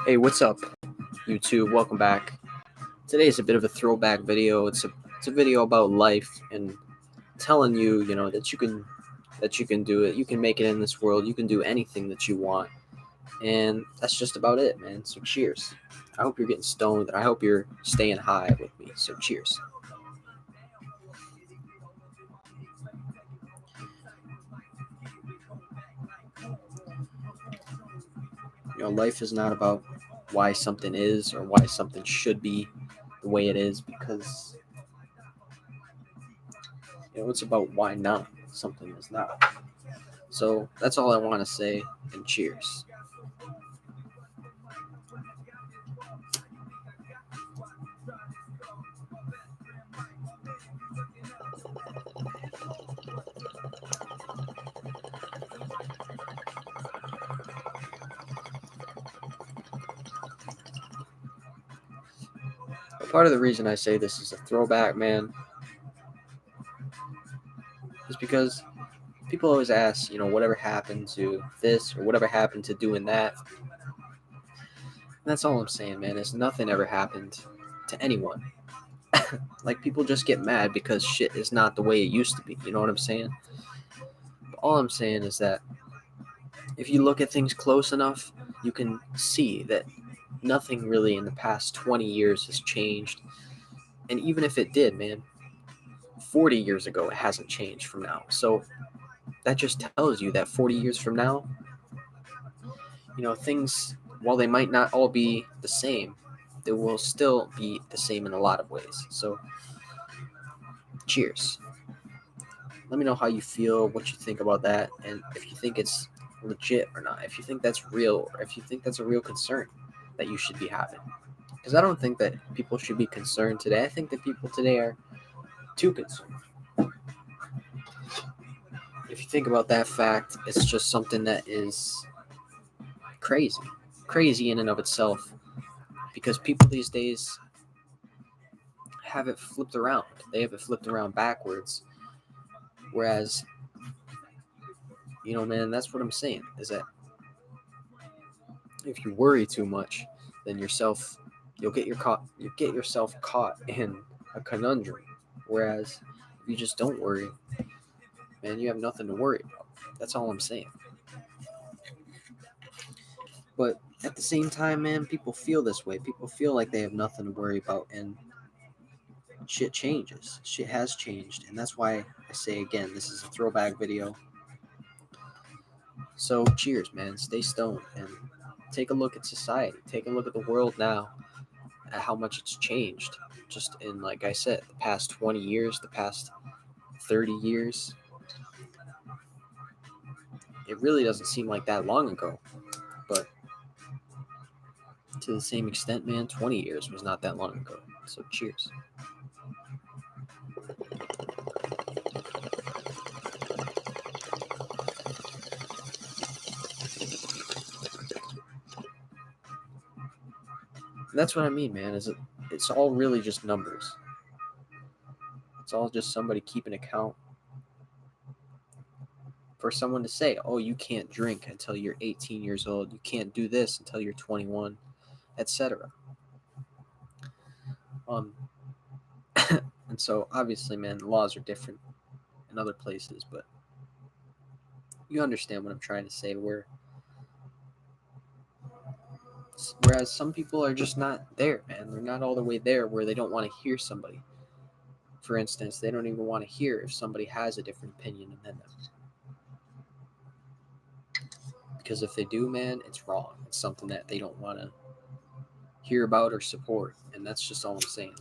Hey, what's up, YouTube? Welcome back. Today is a bit of a throwback video. It's a video about life and telling you, that you can do it. You can make it in this world. You can do anything that you want. And that's just about it, man. So cheers. I hope you're getting stoned and I hope you're staying high with me. So cheers. Life is not about why something is or why something should be the way it is because it's about why not something is not. So that's all I want to say, and cheers. Part of the reason I say this is a throwback, man, is because people always ask, whatever happened to this or whatever happened to doing that. And that's all I'm saying, man, is nothing ever happened to anyone. Like, people just get mad because shit is not the way it used to be. You know what I'm saying? But all I'm saying is that if you look at things close enough, you can see that nothing really in the past 20 years has changed. And even if it did, man, 40 years ago, it hasn't changed from now. So that just tells you that 40 years from now, things, while they might not all be the same, they will still be the same in a lot of ways. So cheers. Let me know how you feel, what you think about that, and if you think it's legit or not, if you think that's real, or if you think that's a real concern that you should be having. Because I don't think that people should be concerned today. I think that people today are too concerned. If you think about that fact, it's just something that is crazy in and of itself, because people these days have it flipped around. They have it flipped around backwards. Whereas, man, that's what I'm saying, is that if you worry too much, then you'll get yourself caught in a conundrum. Whereas if you just don't worry, man, you have nothing to worry about. That's all I'm saying. But at the same time, man, people feel this way. People feel like they have nothing to worry about, and shit changes. Shit has changed, and that's why I say again, this is a throwback video. So cheers, man. Stay stoned and take a look at society. Take a look at the world now, at how much it's changed. Just in, like I said, the past 20 years, the past 30 years. It really doesn't seem like that long ago. But to the same extent, man, 20 years was not that long ago. So cheers. And that's what I mean, man, is it's all really just numbers. It's all just somebody keeping account for someone to say, oh, you can't drink until you're 18 years old. You can't do this until you're 21, etc. And so obviously, man, the laws are different in other places, but you understand what I'm trying to say, whereas some people are just not there, man. They're not all the way there where they don't want to hear somebody. For instance, they don't even want to hear if somebody has a different opinion than them. Because if they do, man, it's wrong. It's something that they don't want to hear about or support. And that's just all I'm saying.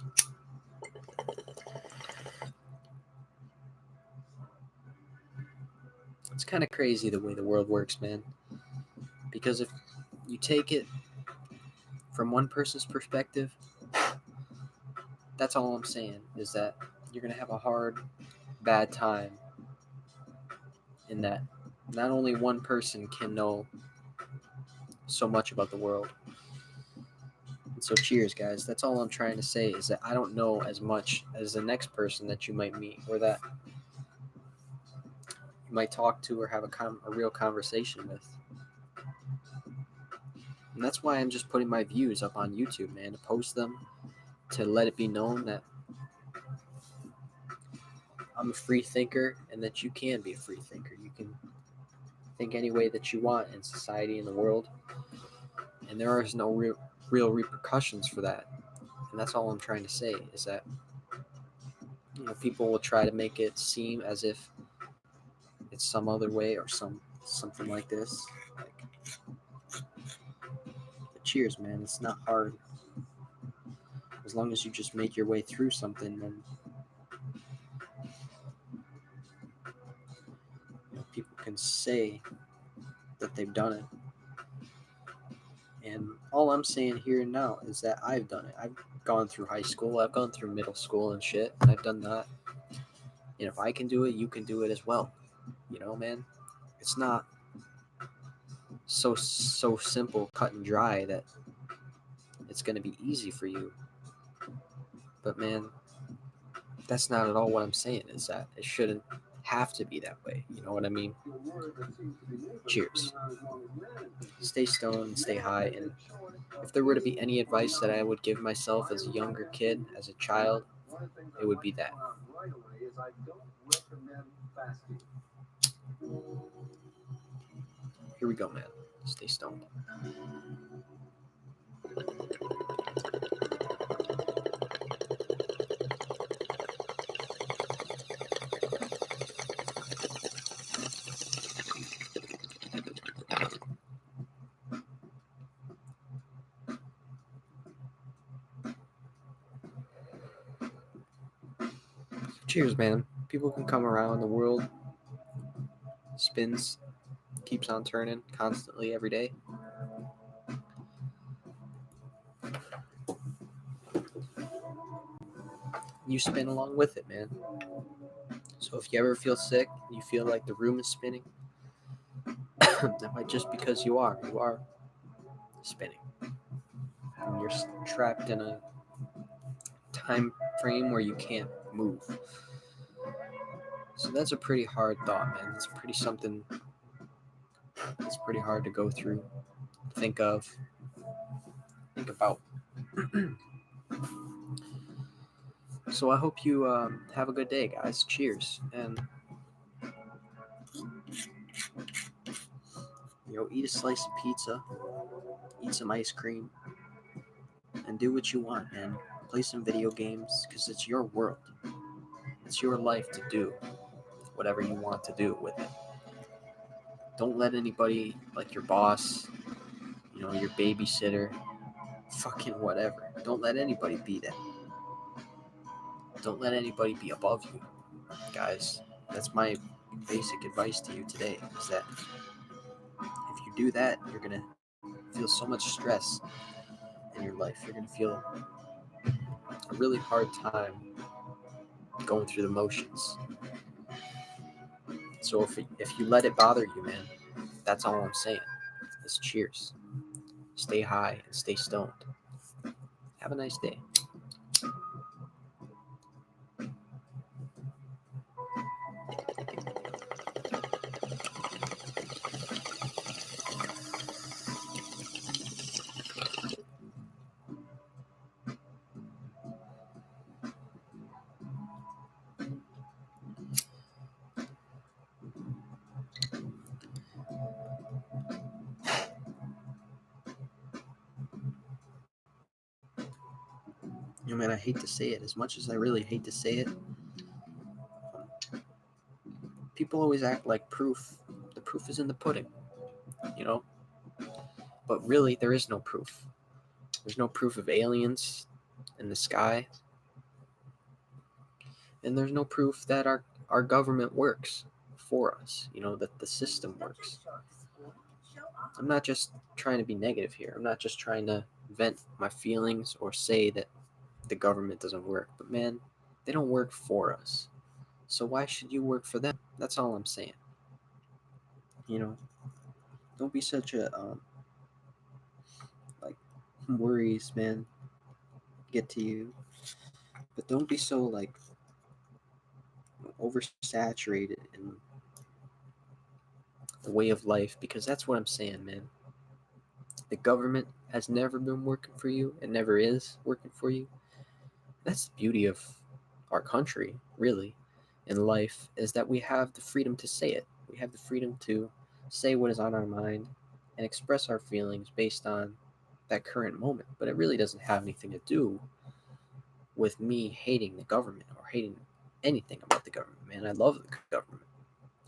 It's kind of crazy the way the world works, man. Because if you take it from one person's perspective, that's all I'm saying, is that you're going to have a hard, bad time in that not only one person can know so much about the world. And so cheers, guys. That's all I'm trying to say, is that I don't know as much as the next person that you might meet, or that you might talk to or have a real conversation with. And that's why I'm just putting my views up on YouTube, man, to post them, to let it be known that I'm a free thinker and that you can be a free thinker. You can think any way that you want in society, in the world, and there is no real repercussions for that. And that's all I'm trying to say is that people will try to make it seem as if it's some other way or something like this. But cheers, man. It's not hard. As long as you just make your way through something, then people can say that they've done it. And all I'm saying here and now is that I've done it. I've gone through high school, I've gone through middle school and shit, and I've done that. And if I can do it, you can do it as well. Man, it's not so simple, cut and dry that it's going to be easy for you. But man, that's not at all what I'm saying. Is that it shouldn't have to be that way. You know what I mean? Cheers. Stay stoned, stay high, and if there were to be any advice that I would give myself as a younger kid, as a child, it would be that. Here we go, man. Stay stoned. Cheers, man. People can come around. The world spins, keeps on turning constantly every day. You spin along with it, man. So if you ever feel sick, you feel like the room is spinning, that might just because you are spinning. And you're trapped in a time frame where you can't move. So that's a pretty hard thought, man. It's pretty something. It's pretty hard to go through, think of, think about. So I hope you have a good day, guys. Cheers, and eat a slice of pizza, eat some ice cream, and do what you want, man. Play some video games because it's your world. It's your life to do whatever you want to do with it. Don't let anybody, like your boss, your babysitter, fucking whatever. Don't let anybody be that. Don't let anybody be above you, guys. That's my basic advice to you today, is that if you do that, you're going to feel so much stress in your life. You're going to feel a really hard time going through the motions. So if you let it bother you, man, that's all I'm saying. Is cheers. Stay high and stay stoned. Have a nice day. Man, I hate to say it. As much as I really hate to say it, people always act like the proof is in the pudding, you know? But really, there is no proof. There's no proof of aliens in the sky. And there's no proof that our government works for us, that the system works. I'm not just trying to be negative here. I'm not just trying to vent my feelings or say that the government doesn't work. But man, they don't work for us. So why should you work for them? That's all I'm saying. Don't be such a like worries, man, get to you. But don't be so oversaturated in the way of life, because that's what I'm saying, man. The government has never been working for you and never is working for you. That's the beauty of our country, really, in life, is that we have the freedom to say it. We have the freedom to say what is on our mind and express our feelings based on that current moment. But it really doesn't have anything to do with me hating the government or hating anything about the government, man. I love the government.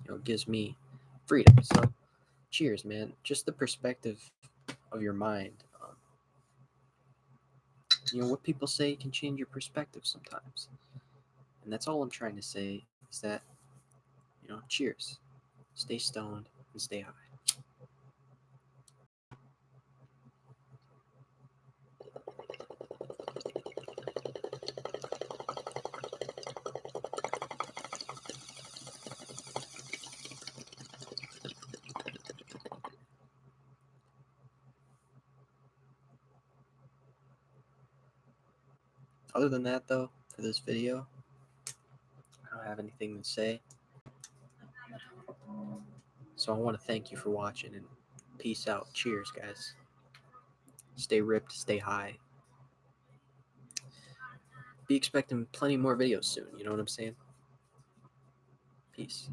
It gives me freedom. So, cheers, man. Just the perspective of your mind. What people say can change your perspective sometimes. And that's all I'm trying to say is that, cheers. Stay stoned and stay high. Other than that, though, for this video, I don't have anything to say. So I want to thank you for watching and peace out. Cheers, guys. Stay ripped, stay high. Be expecting plenty more videos soon. You know what I'm saying? Peace.